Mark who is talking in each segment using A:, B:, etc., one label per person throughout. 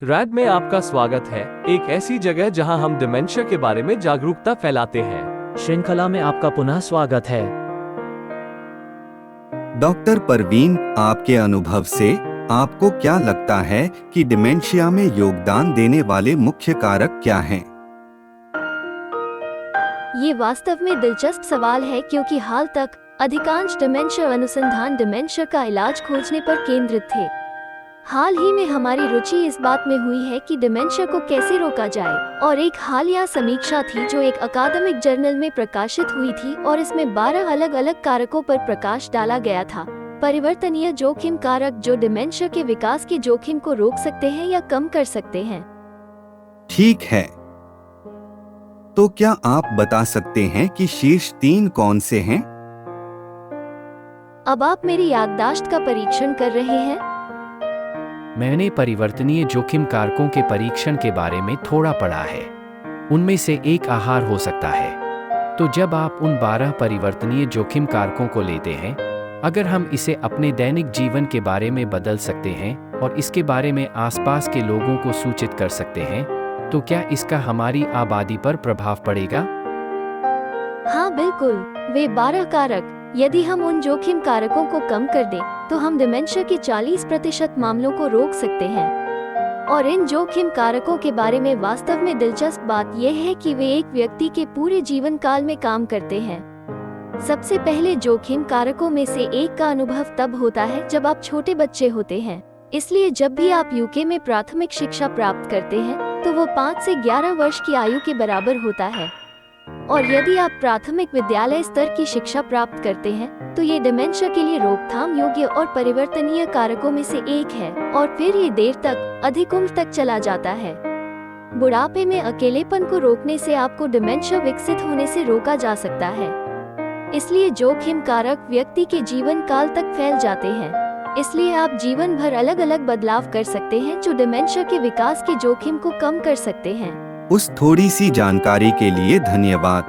A: Red में आपका स्वागत है, एक ऐसी जगह जहां हम डिमेंशिया के बारे में जागरूकता फैलाते हैं।
B: श्रृंखला में आपका पुनः स्वागत है।
C: डॉक्टर परवीन, आपके अनुभव से आपको क्या लगता है कि डिमेंशिया में योगदान देने वाले मुख्य कारक क्या हैं?
D: ये वास्तव में दिलचस्प सवाल है क्योंकि हाल तक अधिकांश डिमेंशिया अनुसंधान डिमेंशिया का इलाज खोजने पर केंद्रित थे। हाल ही में हमारी रुचि इस बात में हुई है कि डिमेंशिया को कैसे रोका जाए, और एक हालिया समीक्षा थी जो एक अकादमिक जर्नल में प्रकाशित हुई थी और इसमें 12 अलग अलग कारकों पर प्रकाश डाला गया था। परिवर्तनीय जोखिम कारक जो डिमेंशिया के विकास के जोखिम को रोक सकते हैं या कम कर सकते हैं।
C: ठीक है, तो क्या आप बता सकते हैं कि शीर्ष 3 कौन से हैं?
D: अब आप मेरी याददाश्त का परीक्षण कर रहे हैं।
B: मैंने परिवर्तनीय जोखिम कारकों के परीक्षण के बारे में थोड़ा पढ़ा है। उनमें से एक आहार हो सकता है। तो जब आप उन 12 परिवर्तनीय जोखिम कारकों को लेते हैं, अगर हम इसे अपने दैनिक जीवन के बारे में बदल सकते हैं और इसके बारे में आसपास के लोगों को सूचित कर सकते हैं, तो क्या इसका हमारी आबादी पर प्रभाव पड़ेगा?
D: हाँ बिल्कुल, वे 12 कारक। यदि हम उन जोखिम कारकों को कम कर दें, तो हम डिमेंशिया के 40% मामलों को रोक सकते हैं। और इन जोखिम कारकों के बारे में वास्तव में दिलचस्प बात यह है कि वे एक व्यक्ति के पूरे जीवन काल में काम करते हैं। सबसे पहले जोखिम कारकों में से एक का अनुभव तब होता है जब आप छोटे बच्चे होते हैं। इसलिए जब भी आप यूके में प्राथमिक शिक्षा प्राप्त करते हैं, तो वो 5 से 11 वर्ष की आयु के बराबर होता है। और यदि आप प्राथमिक विद्यालय स्तर की शिक्षा प्राप्त करते हैं, तो ये डिमेंशिया के लिए रोकथाम योग्य और परिवर्तनीय कारकों में से एक है, और फिर ये देर तक, अधिक उम्र तक चला जाता है। बुढ़ापे में अकेलेपन को रोकने से आपको डिमेंशिया विकसित होने से रोका जा सकता है। इसलिए जोखिम कारक व्यक्ति के जीवन काल तक फैल जाते हैं। इसलिए आप जीवन भर अलग अलग बदलाव कर सकते हैं जो डिमेंशिया के विकास के जोखिम को कम कर सकते हैं।
C: उस थोड़ी सी जानकारी के लिए धन्यवाद।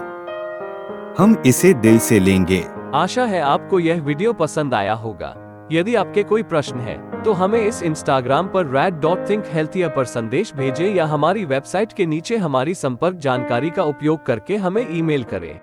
C: हम इसे दिल से लेंगे।
A: आशा है आपको यह वीडियो पसंद आया होगा। यदि आपके कोई प्रश्न है, तो हमें इस इंस्टाग्राम पर rad.thinkhealthier पर संदेश भेजें या हमारी वेबसाइट के नीचे हमारी संपर्क जानकारी का उपयोग करके हमें ईमेल करें।